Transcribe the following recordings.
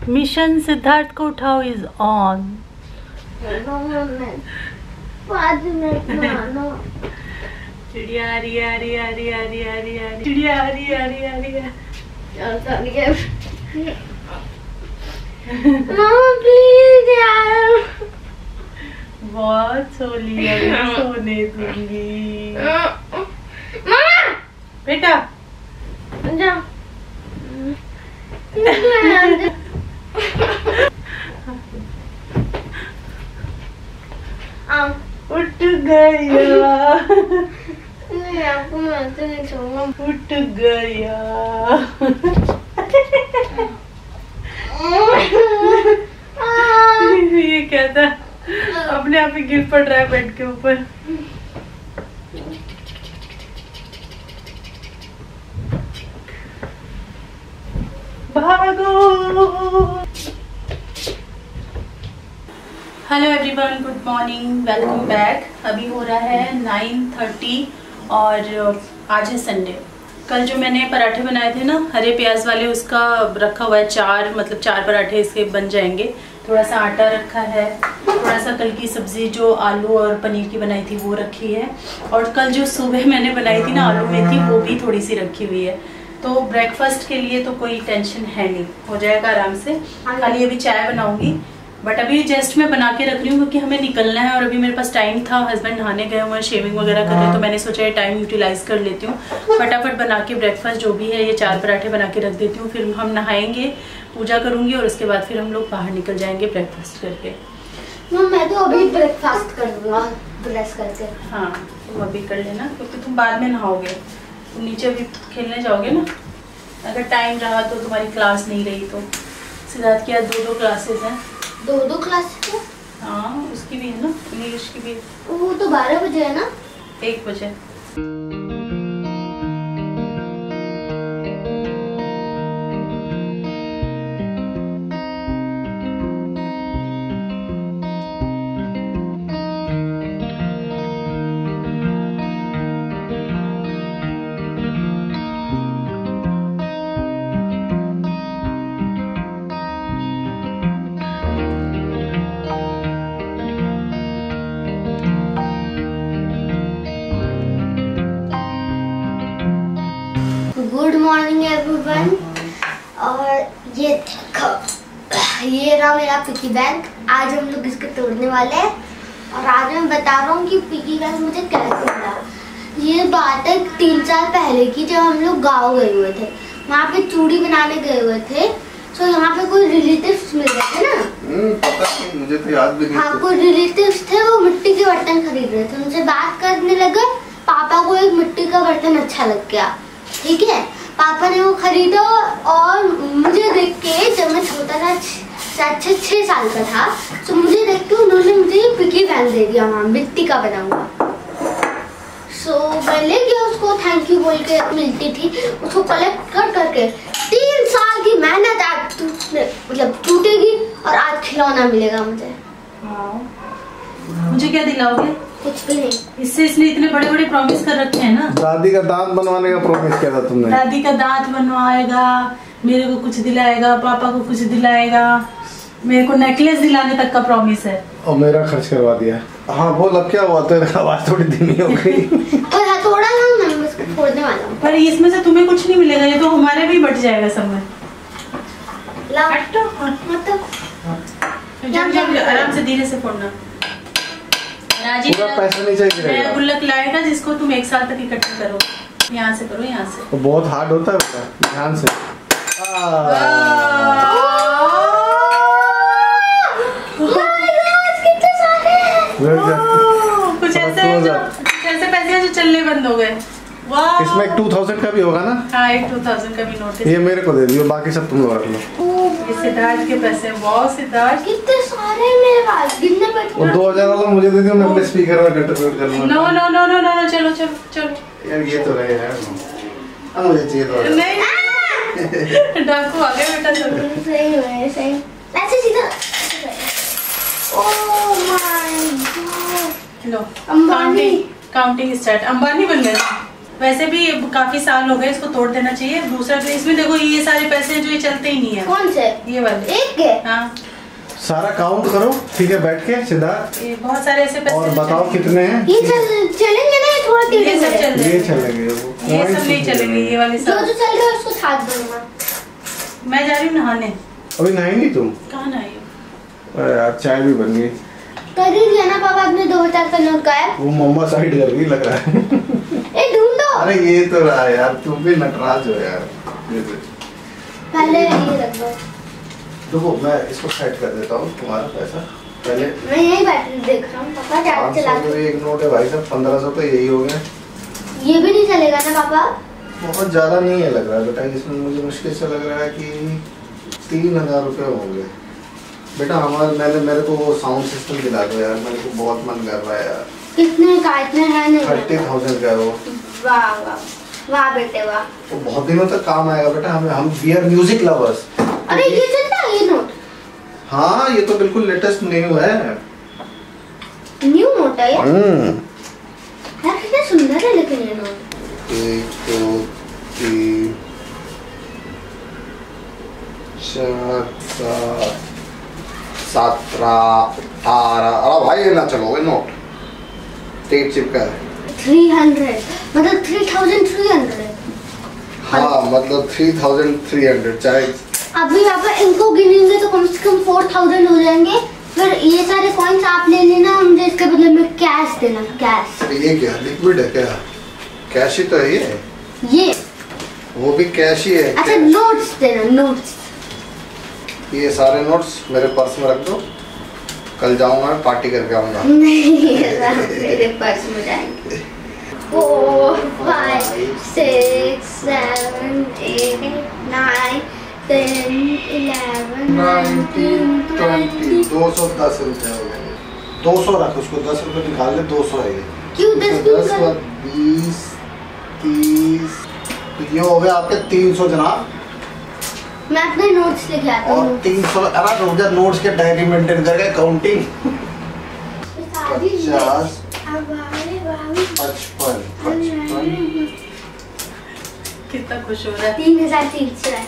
Mission Siddharth को उठाओ is on. 5 minute में आना। चिड़िया आ रही आ रही आ रही आ रही आ रही आ रही चिड़िया आ रही आ रही आ रही है। मामा प्लीज यार। बहुत सो लिया, सोने दूंगी। मामा बेटा जा। उठ गया। नहीं आपको मैं ऐसे नहीं छोड़ूंगा। उठ गया। ये क्या था? अपने आप ही गिर पड़ रहा है बेड के ऊपर। भागो। Hello everyone, good morning, welcome back. अभी हो रहा है 9:30 और आज है संडे। कल जो मैंने पराठे बनाए थे ना हरे प्याज वाले, उसका रखा हुआ है 4 पराठे इसके बन जाएंगे। थोड़ा सा आटा रखा है, थोड़ा सा कल की सब्जी जो आलू और पनीर की बनाई थी वो रखी है, और कल जो सुबह मैंने बनाई थी ना आलू मेथी वो भी थोड़ी सी रखी हुई है। तो ब्रेकफास्ट के लिए तो कोई टेंशन है नहीं, हो जाएगा आराम से। खाली अभी चाय बनाऊंगी, बट अभी जस्ट मैं बना के रख रही हूँ क्योंकि हमें निकलना है और अभी मेरे पास टाइम था। हस्बैंड नहाने गए हुए, शेविंग वगैरह कर रहे हैं, तो मैंने सोचा ये टाइम यूटिलाइज कर लेती हूँ। फटाफट बना के ब्रेकफास्ट जो भी है ये 4 पराठे बना के रख देती हूँ। फिर हम नहाएंगे, पूजा करूंगी और उसके बाद फिर हम लोग बाहर निकल जाएंगे ब्रेकफास्ट करके। मैं तो अभी ब्रेकफास्ट कर दूंगा ब्रश करके। हाँ तुम अभी कर लेना क्योंकि तुम बाद में नहाओगे, तुम नीचे अभी खेलने जाओगे ना। अगर टाइम रहा तो तुम्हारी क्लास नहीं रही तो। सिद्धार्थ की आज 2 क्लासेस हैं। 2 क्लासेस है? हाँ उसकी भी है ना, इंग्लिश की भी। वो तो 12 बजे है ना? 1 बजे। Good morning everyone. और ये देखो, ये रहा मेरा पिगी बैंक। आज हम लोग इसको तोड़ने वाले हैं और आज मैं बता रहा हूँ कि पिगी बैंक मुझे कैसे मिला। ये बात है 3 साल पहले की, जब हम लोग गाँव गए हुए थे, वहाँ पे चूड़ी बनाने गए हुए थे। तो यहाँ पे कोई रिलेटिव्स मिल गए थे ना। पता नहीं, मुझे तो याद भी नहीं। हाँ कोई रिलेटिव्स थे, वो मिट्टी के बर्तन खरीद रहे थे। उनसे बात करने लगे, पापा को एक मिट्टी का बर्तन अच्छा लग गया, ठीक है। पापा ने वो खरीदा और मुझे देख के, जब मैं छोटा था 6 साल का था, तो मुझे देख के उन्होंने मुझे पिगी बैंक दे दिया, वहाँ मिट्टी का बना हुआ। सो मैं ले गया उसको, थैंक यू बोल के मिलती थी। उसको कलेक्ट कर करके 3 साल की मेहनत आज मतलब टूटेगी और आज खिलौना मिलेगा मुझे। मुझे क्या दिलाओगे? कुछ भी नहीं। इससे इसने इतने बड़े बड़े प्रॉमिस कर रखे हैं ना। दादी का दांत बनवाने का प्रॉमिस किया था तुमने। दादी का दांत बनवाएगा, मेरे को कुछ दिलाएगा, पापा को कुछ दिलाएगा, मेरे को नेकलेस दिलाने तक का प्रॉमिस है। और मेरा खर्च करवा दिया। हाँ बोल, अब क्या हुआ? तेरी आवाज थोड़ी धीमी हो गई। और हथौड़ा लाऊं, मैं इसको फोड़ने वाला हूँ। पर इसमें से तुम्हें कुछ नहीं मिलेगा, ये तो हमारे भी बट जाएगा सब में। लाओ मतलब आराम से धीरे से फोड़ना। पूरा पैसा नहीं चाहिए। गुल्लक लाएगा जिसको तुम 1 साल तक इकट्ठा करो। यहाँ से करो, यहाँ से। तो बहुत हार्ड होता है बेटा, ध्यान से। कुछ ऐसे पैसे हैं जो चलने बंद हो गए। इसमें 2000 का भी होगा ना? हाँ 2000 का भी नोट है। ये मेरे को दे दियो, बाकी सब तुम लोग रख लो। ये सिद्धार्थ के पैसे। वाह सिद्धार्थ, कितने सारे मेरे पास, गिनने बैठ। और 2000 वाला मुझे दे दियो, मैं अपने स्पीकर में कंट्रीब्यूट कर लूंगा। No no no no no, चलो चलो चलो यार ये तो रहे यार, अब मुझे चाहिए तो नहीं। डाकू आ गया बेटा। सही है, सही ऐसे सीधा। Oh my God. Low Ambani. Counting start. Ambani बन गया। वैसे भी काफी साल हो गए, इसको तोड़ देना चाहिए। दूसरा तो इसमें देखो ये सारे पैसे हैं जो ये चलते ही नहीं है। कौन से? ये वाले एक के? हाँ सारा काउंट करो, ठीक है, बैठ के सिद्धार्थ, ये बहुत सारे ऐसे पैसे और बताओ कितने हैं। ये चलेंगे ना, थोड़ा टेढ़े ये सब मेढ़े। चल ये जाएंगे, चलेंगे, ये सब नहीं चलेंगे, ये वाले जो सब। जो चल रहा है उसको साथ दूंगा। मैं जा रही हूँ नहाने। अभी नहाएंगी तुम? कहाँ नहाई हो? अरे यार चाय भी बन गई। कर ही दिया ना पापा आपने 2000 का नोट का है। वो मम्मा साइड कर गई लग रहा है। ए ढूंढ दो। अरे ये तो रहा यार, तुम भी नटराज हो यार। पहले ये रख दो। देखो मैं इसको सेट कर देता हूँ तुम्हारा पैसा पहले। मैं यही बैटरी देख रहा हूँ पापा, चार्ज चला 500 तो एक नोट है भाई साहब, 1500 तो यही हो गया। ये भी नहीं चलेगा ना पापा? बहुत ज्यादा नहीं है लग रहा है बेटा, इसमें मुझे मुश्किल से लग रहा है कि 3000 रुपये होंगे बेटा। हमारे मेरे को वो साउंड सिस्टम दिला दो यार, मेरे को बहुत मन कर रहा है यार। कितने का? इतने है नहीं। 30,000 का है वो। वाह वाह वाह बेटे वाह। तो बहुत दिनों तक काम आएगा बेटा हमें, हम वी आर म्यूजिक लवर्स। अरे ये चलता है ये नोट? हाँ ये तो बिल्कुल लेटेस्ट न्यू है। न्यू नोट है ये? यार कितना सुंदर है लेकिन ये नोट। 1 2 3 4 5 17 18। अरे भाई ये ना चलो, ये नोट टेप चिपका है। 300 मतलब 3300। हाँ मतलब 3300 चाहे। अभी पापा इनको गिनेंगे तो कम से कम 4000 हो जाएंगे। फिर ये सारे कॉइन्स आप ले लेना, मुझे इसके बदले में कैश देना। कैश? ये क्या लिक्विड है क्या? कैश ही तो है ये वो भी कैश ही है। अच्छा कैश। नोट्स देना, नोट्स। ये सारे नोट्स मेरे पर्स में रख दो, कल जाऊंगा मैं पार्टी करके आऊंगा। नहीं मेरे पर्स में जाएंगे। 4 5 6 7 8 9 10 11 19 20। 210 रुपए हो गए। 200 रख, उसको 10 रुपए निकाल ले, 200 है ये। क्यों 10 क्यों? 20 30 तो ये हो गया आपके 300 जनाब। मैं अपने नोट्स लेके आता और हूँ। 300 अरे रुक नोट्स के डायरी मेंटेन करके काउंटिंग। 50 55 कितना खुश हो रहा है। 3300 है।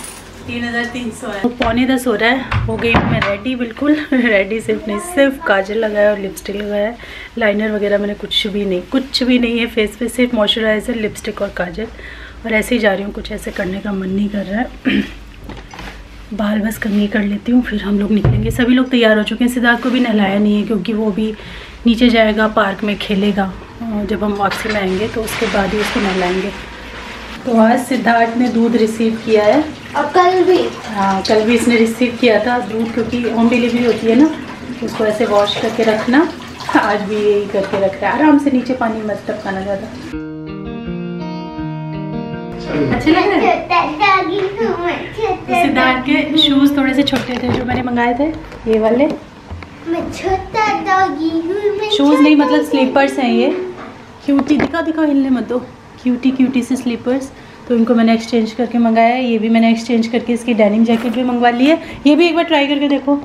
3300 है। 9:45 हो रहा है। हो गई मैं रेडी, बिल्कुल रेडी। सिर्फ काजल लगाया और लिपस्टिक लगाया। लाइनर वगैरह मैंने कुछ भी नहीं है फेस पे, सिर्फ मॉइस्चराइज़र, लिपस्टिक और काजल। और ऐसे ही जा रही हूँ, कुछ ऐसे करने का मन नहीं कर रहा है। बाल बस कंघी कर लेती हूँ, फिर हम लोग निकलेंगे। सभी लोग तैयार हो चुके हैं। सिद्धार्थ को भी नहलाया नहीं है क्योंकि वो भी नीचे जाएगा, पार्क में खेलेगा। जब हम वापसी में आएंगे तो उसके बाद ही उसको नहलाएंगे। तो आज सिद्धार्थ ने दूध रिसीव किया है। और कल भी? हाँ कल भी इसने रिसीव किया था दूध, क्योंकि होम डिलीवरी होती है ना, उसको ऐसे वॉश करके रखना। आज भी यही करके रख रहा है, आराम से नीचे पानी मत टपकाना ज़्यादा। अच्छे लग रहे हैं। सिद्धार्थ के शूज़ थोड़े से छोटे थे जो मैंने मंगाए थे, ये वाले। मैं छोटा डॉगी हूँ। शूज़ नहीं मतलब स्लीपर्स हैं ये। क्यूटी दिखाओ हिलने मत दो। क्यूटी से स्लीपर्स। तो इनको मैंने एक्सचेंज करके मंगाया है। ये भी मैंने एक्सचेंज करके इसकी डेनिम जैकेट भी मंगवा ली है। ये भी एक बार ट्राई करके देखो।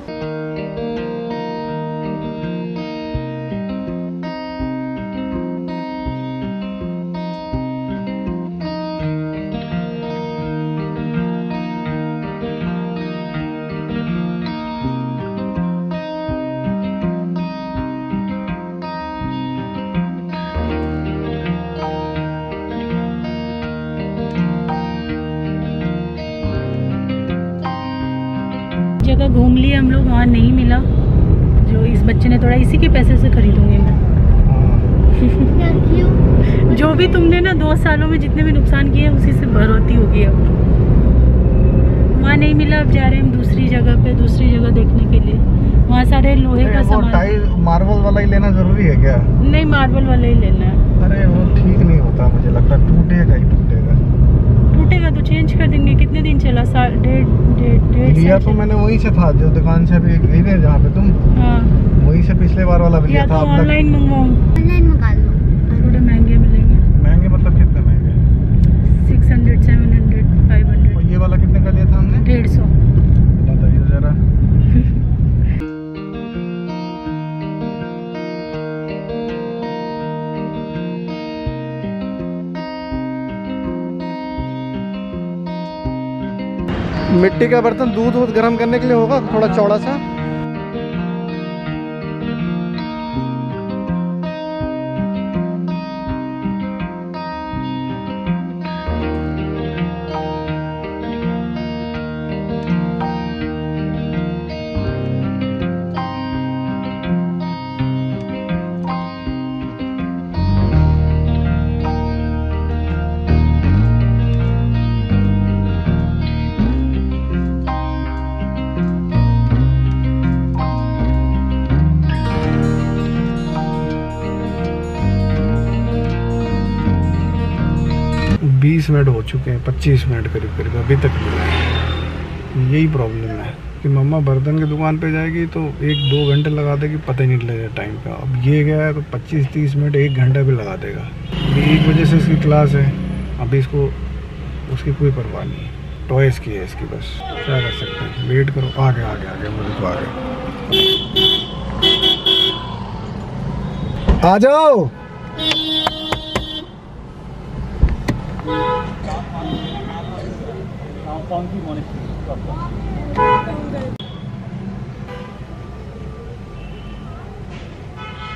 जगह घूम लिए हम लोग, वहाँ नहीं मिला जो इस बच्चे ने तोड़ा। इसी के पैसे से खरीदूंगी मैं। जो भी तुमने ना 2 सालों में जितने भी नुकसान किए उसी से भरौती होगी। अब वहाँ नहीं मिला, अब जा रहे हैं हम दूसरी जगह देखने के लिए। वहाँ सारे लोहे का सामान। मार्बल वाला ही लेना जरूरी है क्या? नहीं मार्बल वाला ही लेना है। अरे वो ठीक नहीं होता, मुझे लगता टूटेगा तो चेंज कर देंगे। कितने दिन चला? डेढ़ लिया तो मैंने वहीं से था, जो दुकान से अभी गई थी जहाँ पे तुम। हाँ वहीं से पिछले बार वाला भी लिया था। ऑनलाइन मंगवाऊँ? ऑनलाइन मंगा लो। थोड़े महंगे मिलेंगे। महंगे मतलब कितने महंगे? 600 700 500। और ये वाला कितने का लिया था हमने? 150। बताइए जरा। मिट्टी का बर्तन दूध गर्म करने के लिए होगा, थोड़ा चौड़ा सा। बीस मिनट हो चुके हैं, 25 मिनट करीब करीब अभी तक मिला है। यही प्रॉब्लम है कि मम्मा बर्तन की दुकान पे जाएगी तो 1-2 घंटे लगा देगी, पता ही नहीं लगेगा टाइम का। अब ये गया है तो 25-30 मिनट 1 घंटा भी लगा देगा। अभी 1 बजे से इसकी क्लास है, अभी इसको उसकी कोई परवाह नहीं है, टॉयस की है इसकी, बस क्या कर सकते हैं। वेट करो, आगे आगे आगे मुझे तो आगे आ जाओ।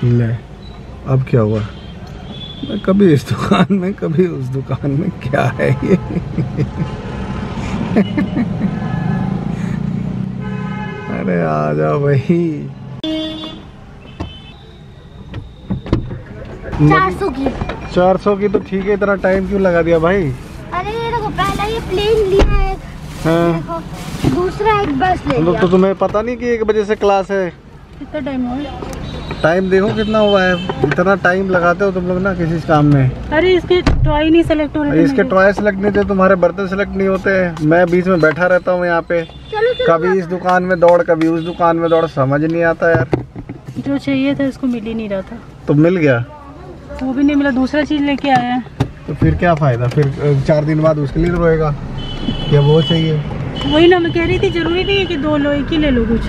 ले अब क्या हुआ, मैं कभी इस दुकान में कभी उस दुकान में, क्या है ये अरे आ जाओ भाई। 400 की तो ठीक है, इतना टाइम क्यों लगा दिया भाई? अरे ये देखो, पहला ये प्लेन लिया है, हाँ। दूसरा एक बस ले लिया। तो तुम्हें पता नहीं कि 1 बजे से क्लास है? कितना टाइम हुआ? टाइम देखो कितना हुआ है, इतना टाइम लगाते हो तुम लोग ना किसी काम में। अरे इसके टॉय नहीं सेलेक्ट हो रहे, इसके टॉय सेलेक्ट नहीं थे, तुम्हारे बर्तन सेलेक्ट नहीं होते। मैं बीच में बैठा रहता हूँ यहाँ पे, कभी इस दुकान में दौड़ कभी उस दुकान में दौड़, समझ नहीं आता यार। जो चाहिए था इसको मिल ही नहीं रहा था। तो मिल गया? वो भी नहीं मिला, दूसरा चीज लेके आया है। तो फिर क्या फायदा, फिर 4 दिन बाद उसके लिए रोएगा क्या वो चाहिए? वही ना मैं कह रही थी, जरूरी नहीं है कि 2 लो, एक ही ले लो कुछ।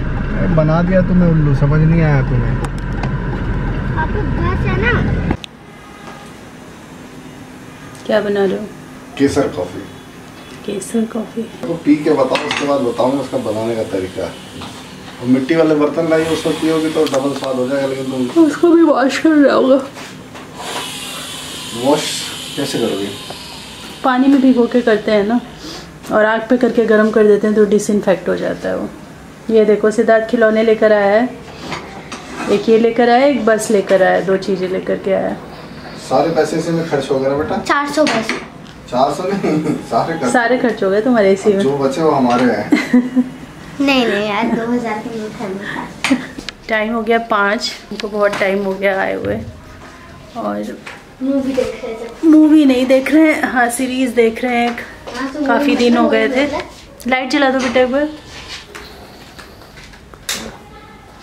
बना दिया तुम्हें उल्लू, समझ नहीं आया तुम्हें। आपको बस है ना? क्या बना रहे हो? केसर कॉफी। केसर कॉफी तो पी के बताओ, उसके बाद बताऊंगा उसका बनाने का तरीका। और मिट्टी वाले बर्तन लाइए, उसको पियोगे तो डबल स्वाद हो जाएगा। लेकिन तुम उसको भी वॉश कर रहा होगा। वॉश कैसे करोगे? पानी में भिगो के करते हैं ना, और आग पे करके गर्म कर देते हैं तो डिसइंफेक्ट हो जाता है वो। ये देखो सिद्धार्थ खिलौने लेकर आया है, एक ये लेकर आया, एक बस लेकर आया, 2 चीजें लेकर के आया। सारे पैसे इसी में खर्च हो गए ना बेटा? 400 बस। 400 नहीं, सारे खर्च हो गए तुम्हारे इसी में। जो बचे वो हमारे हैं। नहीं यार, 2000 की नोट है। टाइम हो गया 5, उनको बहुत टाइम हो गया आए हुए, और मूवी देख रहे थे। मूवी नहीं देख रहे हैं, हाँ सीरीज देख रहे हैं। काफी दिन हो गए थे। लाइट जला दो बेटा एक बार।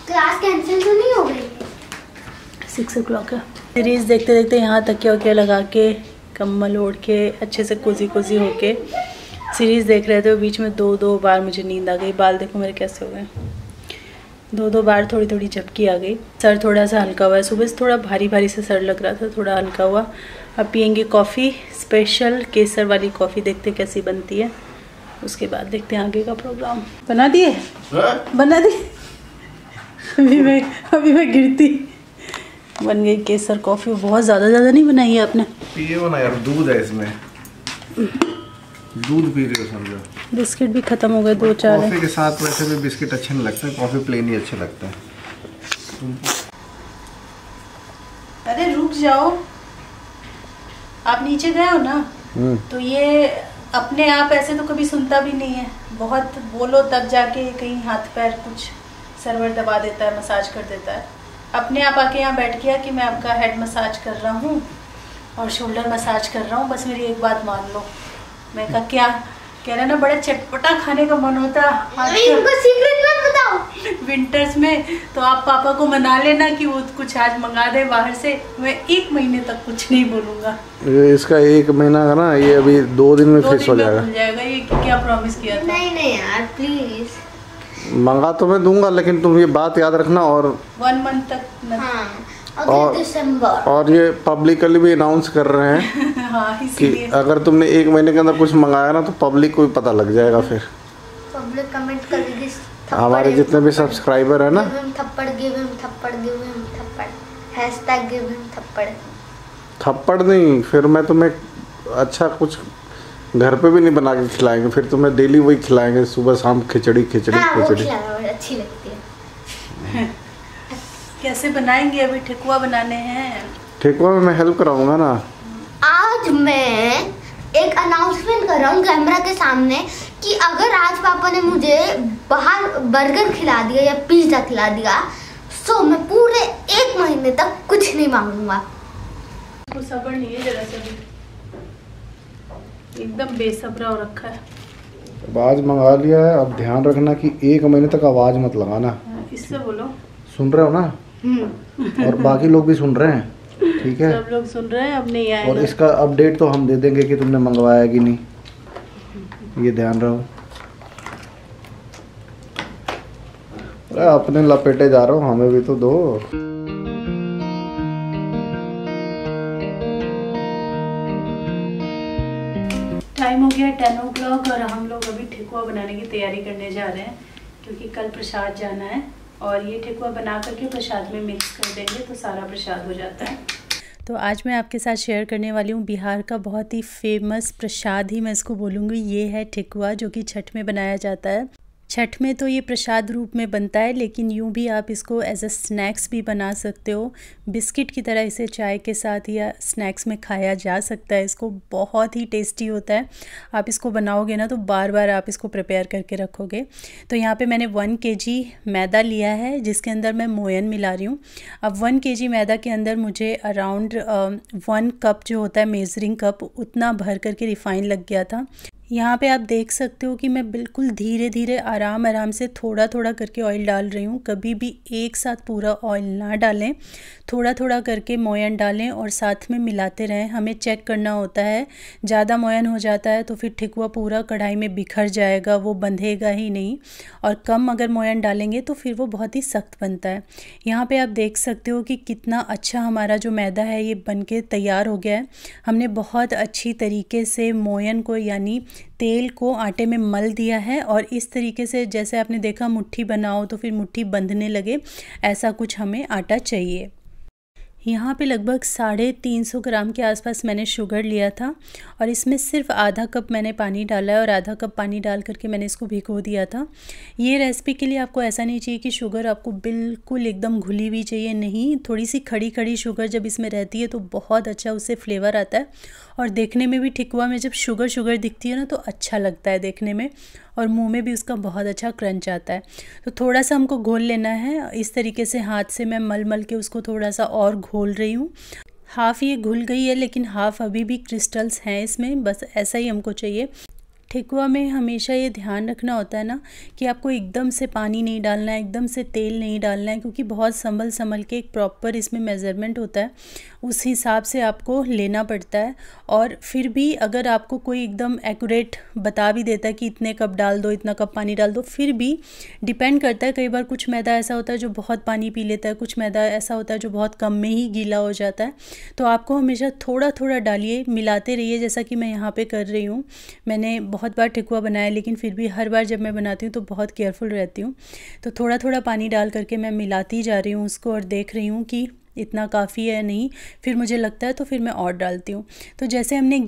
क्लास कैंसिल तो नहीं हो गई? 6 o'clock है। सीरीज देखते देखते यहाँ तकिया वकिया लगा के, कम्बल ओढ़ के, अच्छे से कोजी कोजी होके सीरीज देख रहे थे। बीच में 2 बार मुझे नींद आ गई। बाल देखो मेरे कैसे हो गए, 2 बार थोड़ी थोड़ी झपकी आ गई। सर थोड़ा सा हल्का हुआ है, सुबह से थोड़ा भारी भारी से सर लग रहा था, थोड़ा हल्का हुआ। अब पियेंगे कॉफ़ी, स्पेशल केसर वाली कॉफ़ी, देखते कैसी बनती है। उसके बाद देखते हैं आगे का प्रोग्राम। बना दिए? बना दिए। अभी मैं गिरती। बन गई केसर कॉफ़ी। बहुत ज़्यादा नहीं बनाई है आपने? पियो ना यार, दूध है इसमें, दूध पी रहे हो समझो। बिस्किट भी खत्म हो गए, 2-4 कॉफी के साथ वैसे भी बिस्किट अच्छे नहीं लगते, कॉफी प्लेन ही अच्छे लगते हैं। अरे रुक जाओ, आप नीचे गए हो ना, तो ये अपने आप ऐसे तो कभी सुनता भी नहीं है। बहुत बोलो तब जाके कहीं हाथ पैर कुछ सर्वर दबा देता है, मसाज कर देता है। अपने आप आके यहाँ बैठ गया कि मैं आपका हेड मसाज कर रहा हूँ और शोल्डर मसाज कर रहा हूँ, बस मेरी एक बात मान लो। मैं कहा क्या कह रहा है ना, बड़ा चटपटा खाने का मन होता है। इनको सीक्रेट मत बताओ। विंटर्स में तो आप पापा को मना लेना कि वो कुछ आज मंगा दे बाहर से। मैं 1 महीने तक कुछ नहीं बोलूँगा। इसका 1 महीना का ना, ये अभी 2 दिन में फिक्स हो जाएगा। ये क्या प्रॉमिस किया था? नहीं यार प्लीज। मंगा तो मैं दूंगा, लेकिन तुम ये बात याद रखना। और 1 मंथ तक हाँ, दिसंबर। और ये पब्लिकली भी अनाउंस कर रहे हैं हाँ, कि अगर तुमने 1 महीने के अंदर कुछ मंगाया ना तो पब्लिक को भी पता लग जाएगा फिर। लोग कमेंट कर दीजिए। हमारे जितने भी सब्सक्राइबर है ना, थप्पड़ गिव हिम थप्पड़ गिव हिम थप्पड़, हैशटैग गिव हिम थप्पड़। थप्पड़ नहीं, फिर मैं तुम्हें अच्छा कुछ घर पे भी नहीं बना के खिलाएंगे, फिर तुम्हें डेली वही खिलाएंगे, सुबह शाम खिचड़ी खिचड़ी हाँ, खिचड़ी। वो अच्छी लगती है। कैसे बनाएंगे? अभी ठेकुआ बनाने हैं। ठेकुआ में मैं हेल्प कराऊंगा ना। आज मैं एक अनाउंसमेंट कर रहा हूँ कैमरा के सामने कि अगर आज पापा ने मुझे बाहर बर्गर खिला दिया या पिज्जा खिला दिया तो मैं पूरे 1 महीने तक कुछ नहीं मांगूंगा। कुछ सब्र नहीं है जरा सा भी, एकदम बेसब्रा हो रखा है। आवाज मंगा लिया है, अब ध्यान रखना कि 1 महीने तक आवाज मत लगाना। इससे बोलो। सुन रहे हो ना? और बाकी लोग भी सुन रहे हैं, ठीक है? सब लोग सुन रहे हैं, अब नहीं आएगा। और इसका अपडेट तो हम दे देंगे कि तुमने मंगवाया कि नहीं, ये ध्यान रहो। अरे अपने लपेटे जा रहा हूँ, हमें भी तो दो। टाइम हो गया 10 o'clock और हम लोग अभी ठेकुआ बनाने की तैयारी करने जा रहे हैं, क्योंकि कल प्रसाद जाना है और ये ठेकुआ बना करके प्रसाद में मिक्स कर देंगे तो सारा प्रसाद हो जाता है। तो आज मैं आपके साथ शेयर करने वाली हूँ बिहार का बहुत ही फेमस प्रसाद ही मैं इसको बोलूँगी। ये है ठेकुआ, जो कि छठ में बनाया जाता है। छठ में तो ये प्रसाद रूप में बनता है, लेकिन यूँ भी आप इसको एज अ स्नैक्स भी बना सकते हो। बिस्किट की तरह इसे चाय के साथ या स्नैक्स में खाया जा सकता है। इसको बहुत ही टेस्टी होता है। आप इसको बनाओगे ना तो बार बार आप इसको प्रिपेयर करके रखोगे। तो यहाँ पे मैंने 1 kg मैदा लिया है, जिसके अंदर मैं मोयन मिला रही हूँ। अब 1 kg मैदा के अंदर मुझे अराउंड 1 कप जो होता है मेजरिंग कप, उतना भर करके रिफ़ाइन लग गया था। यहाँ पे आप देख सकते हो कि मैं बिल्कुल धीरे धीरे आराम आराम से थोड़ा थोड़ा करके ऑयल डाल रही हूँ। कभी भी एक साथ पूरा ऑयल ना डालें, थोड़ा थोड़ा करके मोयन डालें और साथ में मिलाते रहें। हमें चेक करना होता है, ज़्यादा मोयन हो जाता है तो फिर ठेकुआ पूरा कढ़ाई में बिखर जाएगा, वो बंधेगा ही नहीं। और कम अगर मोयन डालेंगे तो फिर वो बहुत ही सख्त बनता है। यहाँ पे आप देख सकते हो कि कितना अच्छा हमारा जो मैदा है ये बन के तैयार हो गया है। हमने बहुत अच्छी तरीके से मोयन को यानी तेल को आटे में मल दिया है और इस तरीके से जैसे आपने देखा मुट्ठी बनाओ तो फिर मुट्ठी बंधने लगे, ऐसा कुछ हमें आटा चाहिए। यहाँ पे लगभग 350 ग्राम के आसपास मैंने शुगर लिया था और इसमें सिर्फ आधा कप मैंने पानी डाला है और आधा कप पानी डाल करके मैंने इसको भिगो दिया था। ये रेसिपी के लिए आपको ऐसा नहीं चाहिए कि शुगर आपको बिल्कुल एकदम घुली हुई चाहिए, नहीं, थोड़ी सी खड़ी खड़ी शुगर जब इसमें रहती है तो बहुत अच्छा उससे फ्लेवर आता है। और देखने में भी ठेकुआ में जब शुगर शुगर दिखती है ना तो अच्छा लगता है देखने में, और मुंह में भी उसका बहुत अच्छा क्रंच आता है। तो थोड़ा सा हमको घोल लेना है। इस तरीके से हाथ से मैं मल मल के उसको थोड़ा सा और घोल रही हूँ। हाफ़ ये घुल गई है लेकिन हाफ़ अभी भी क्रिस्टल्स हैं इसमें, बस ऐसा ही हमको चाहिए। ठेकुआ में हमेशा ये ध्यान रखना होता है ना कि आपको एकदम से पानी नहीं डालना है, एकदम से तेल नहीं डालना है, क्योंकि बहुत संभल संभल के एक प्रॉपर इसमें मेज़रमेंट होता है, उस हिसाब से आपको लेना पड़ता है। और फिर भी अगर आपको कोई एकदम एक्यूरेट बता भी देता है कि इतने कप डाल दो, इतना कप पानी डाल दो, फिर भी डिपेंड करता है। कई बार कुछ मैदा ऐसा होता है जो बहुत पानी पी लेता है, कुछ मैदा ऐसा होता है जो बहुत कम में ही गीला हो जाता है। तो आपको हमेशा थोड़ा थोड़ा डालिए, मिलाते रहिए, जैसा कि मैं यहाँ पे कर रही हूँ। मैंने बहुत बार ठेकुआ बनाया लेकिन फिर भी हर बार जब मैं बनाती हूँ तो बहुत केयरफुल रहती हूँ। तो थोड़ा थोड़ा पानी डाल करके मैं मिलाती जा रही हूँ उसको और देख रही हूँ कि इतना काफ़ी है नहीं, फिर मुझे लगता है तो फिर मैं और डालती हूँ। तो जैसे हमने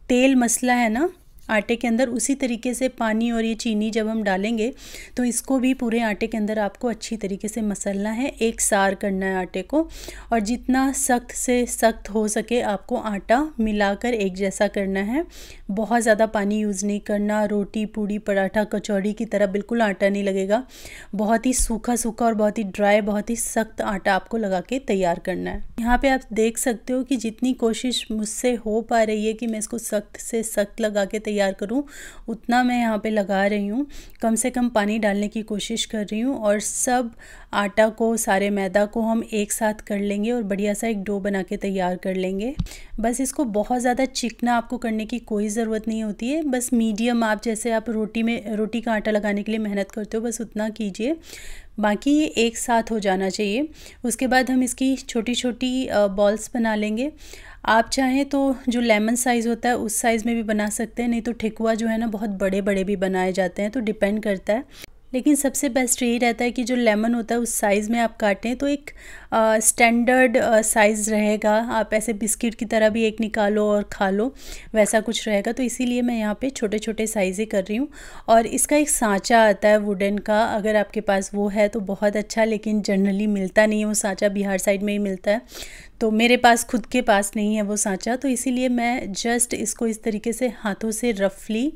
तेल मसला है ना आटे के अंदर, उसी तरीके से पानी और ये चीनी जब हम डालेंगे तो इसको भी पूरे आटे के अंदर आपको अच्छी तरीके से मसलना है, एक सार करना है आटे को। और जितना सख्त से सख्त हो सके आपको आटा मिलाकर एक जैसा करना है। बहुत ज़्यादा पानी यूज़ नहीं करना। रोटी, पूड़ी, पराठा, कचौड़ी की तरह बिल्कुल आटा नहीं लगेगा। बहुत ही सूखा सूखा और बहुत ही ड्राई, बहुत ही सख्त आटा आपको लगा के तैयार करना है। यहाँ पे आप देख सकते हो कि जितनी कोशिश मुझसे हो पा रही है कि मैं इसको सख्त से सख्त लगा के तैयार करूं, उतना मैं यहाँ पे लगा रही हूँ। कम से कम पानी डालने की कोशिश कर रही हूँ और सब आटा को, सारे मैदा को हम एक साथ कर लेंगे और बढ़िया सा एक डो बना के तैयार कर लेंगे। बस इसको बहुत ज़्यादा चिकना आपको करने की कोई ज़रूरत नहीं होती है। बस मीडियम, आप जैसे आप रोटी का आटा लगाने के लिए मेहनत करते हो बस उतना कीजिए। बाकी ये एक साथ हो जाना चाहिए। उसके बाद हम इसकी छोटी छोटी बॉल्स बना लेंगे। आप चाहें तो जो लेमन साइज़ होता है उस साइज़ में भी बना सकते हैं, नहीं तो ठेकुआ जो है ना बहुत बड़े बड़े भी बनाए जाते हैं, तो डिपेंड करता है। लेकिन सबसे बेस्ट यही रहता है कि जो लेमन होता है उस साइज़ में आप काटें तो एक स्टैंडर्ड साइज़ रहेगा। आप ऐसे बिस्किट की तरह भी एक निकालो और खा लो, वैसा कुछ रहेगा। तो इसीलिए मैं यहाँ पे छोटे छोटे साइज़ ही कर रही हूँ। और इसका एक सांचा आता है वुडन का, अगर आपके पास वो है तो बहुत अच्छा, लेकिन जनरली मिलता नहीं है वो सांचा, बिहार साइड में ही मिलता है। तो मेरे पास खुद के पास नहीं है वो सांचा, तो इसीलिए मैं जस्ट इसको इस तरीके से हाथों से रफली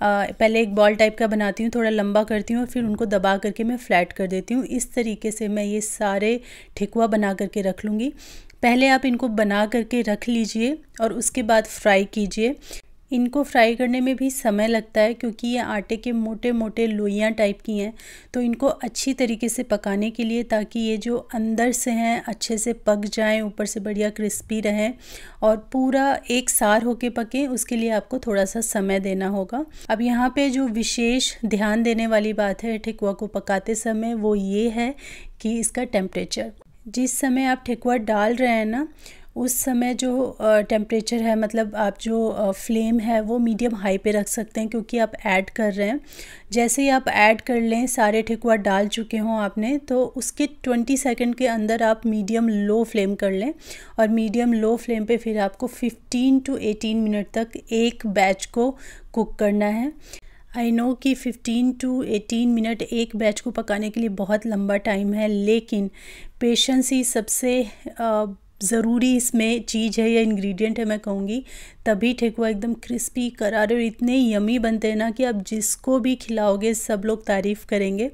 पहले एक बॉल टाइप का बनाती हूँ, थोड़ा लंबा करती हूँ और फिर उनको दबा करके मैं फ्लैट कर देती हूँ। इस तरीके से मैं ये सारे ठेकुआ बना करके रख लूँगी। पहले आप इनको बना करके रख लीजिए और उसके बाद फ्राई कीजिए। इनको फ्राई करने में भी समय लगता है क्योंकि ये आटे के मोटे मोटे लोइयाँ टाइप की हैं, तो इनको अच्छी तरीके से पकाने के लिए, ताकि ये जो अंदर से हैं अच्छे से पक जाएं, ऊपर से बढ़िया क्रिस्पी रहें और पूरा एक सार होके पकें, उसके लिए आपको थोड़ा सा समय देना होगा। अब यहाँ पे जो विशेष ध्यान देने वाली बात है ठेकुआ को पकाते समय, वो ये है कि इसका टेम्परेचर। जिस समय आप ठेकुआ डाल रहे हैं ना, उस समय जो टेम्परेचर है, मतलब आप जो फ्लेम है वो मीडियम हाई पे रख सकते हैं, क्योंकि आप ऐड कर रहे हैं। जैसे ही आप ऐड कर लें, सारे ठेकुआ डाल चुके हों आपने, तो उसके 20 सेकंड के अंदर आप मीडियम लो फ्लेम कर लें। और मीडियम लो फ्लेम पे फिर आपको 15 to 18 मिनट तक एक बैच को कुक करना है। आई नो कि 15 to 18 मिनट एक बैच को पकाने के लिए बहुत लंबा टाइम है, लेकिन पेशेंस ही सबसे ज़रूरी इसमें चीज़ है या इंग्रेडिएंट है, मैं कहूँगी। तभी ठेकुआ एकदम क्रिस्पी करारे और इतने यमी बनते हैं ना कि आप जिसको भी खिलाओगे सब लोग तारीफ़ करेंगे,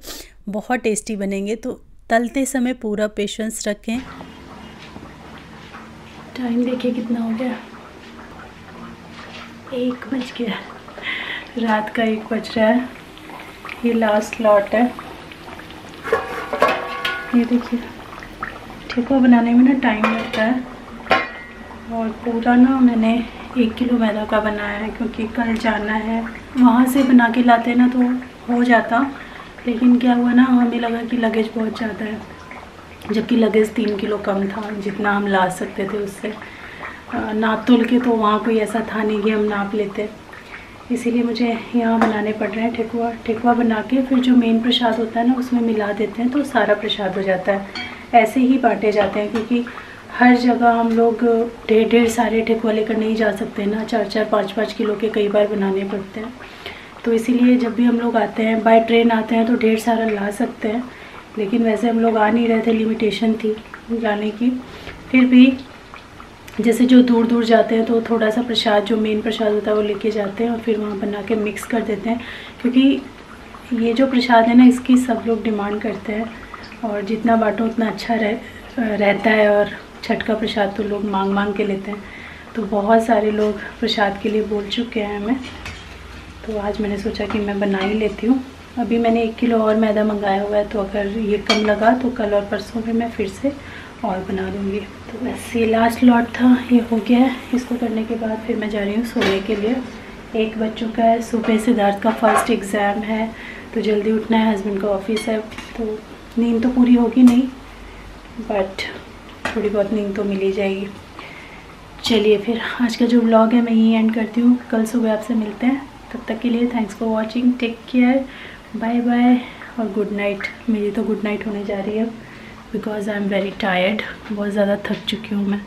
बहुत टेस्टी बनेंगे। तो तलते समय पूरा पेशेंस रखें। टाइम देखिए कितना हो गया, 1 बज गया, रात का 1 बज रहा है। ये लास्ट लॉट है। ये देखिए, ठेकुआ बनाने में ना टाइम लगता है, और पूरा ना मैंने 1 किलो मैदा का बनाया है, क्योंकि कल जाना है। वहाँ से बना के लाते ना तो हो जाता, लेकिन क्या हुआ ना, हमें लगा कि लगेज बहुत ज़्यादा है, जबकि लगेज 3 किलो कम था जितना हम ला सकते थे उससे। नाप तोल के तो वहाँ कोई ऐसा था नहीं कि हम नाप लेते, इसीलिए मुझे यहाँ बनाने पड़ रहे हैं ठेकुआ। ठेकुआ बना के फिर जो मेन प्रसाद होता है ना उसमें मिला देते हैं, तो सारा प्रसाद हो जाता है। ऐसे ही बांटे जाते हैं, क्योंकि हर जगह हम लोग ढेर सारे ठेकुआ लेकर नहीं जा सकते ना, 4-4, 5-5 किलो के कई बार बनाने पड़ते हैं। तो इसीलिए जब भी हम लोग आते हैं, बाय ट्रेन आते हैं तो ढेर सारा ला सकते हैं, लेकिन वैसे हम लोग आ नहीं रहे थे, लिमिटेशन थी जाने की। फिर भी जैसे जो दूर दूर जाते हैं तो थोड़ा सा प्रसाद, जो मेन प्रसाद होता है वो लेके जाते हैं और फिर वहाँ बना के मिक्स कर देते हैं, क्योंकि ये जो प्रसाद है ना इसकी सब लोग डिमांड करते हैं, और जितना बांटो उतना अच्छा रहता है। और छठ का प्रसाद तो लोग मांग के लेते हैं, तो बहुत सारे लोग प्रसाद के लिए बोल चुके हैं हमें, तो आज मैंने सोचा कि मैं बना ही लेती हूँ। अभी मैंने 1 किलो और मैदा मंगाया हुआ है, तो अगर ये कम लगा तो कल और परसों में मैं फिर से और बना दूँगी। तो बस ये लास्ट लॉट था, ये हो गया है। इसको करने के बाद फिर मैं जा रही हूँ सोने के लिए। 1 बज चुका है, सुबह सिद्धार्थ का फर्स्ट एग्ज़ाम है, तो जल्दी उठना है, हस्बैंड का ऑफिस है, तो नींद तो पूरी होगी नहीं, बट थोड़ी बहुत नींद तो मिल ही जाएगी। चलिए फिर आज का जो व्लॉग है मैं यहीं एंड करती हूँ, कल सुबह आपसे मिलते हैं। तब तक के लिए thanks for watching, take care, bye bye और गुड नाइट। मेरी तो गुड नाइट होने जा रही है, because I am very tired, बहुत ज़्यादा थक चुकी हूँ मैं।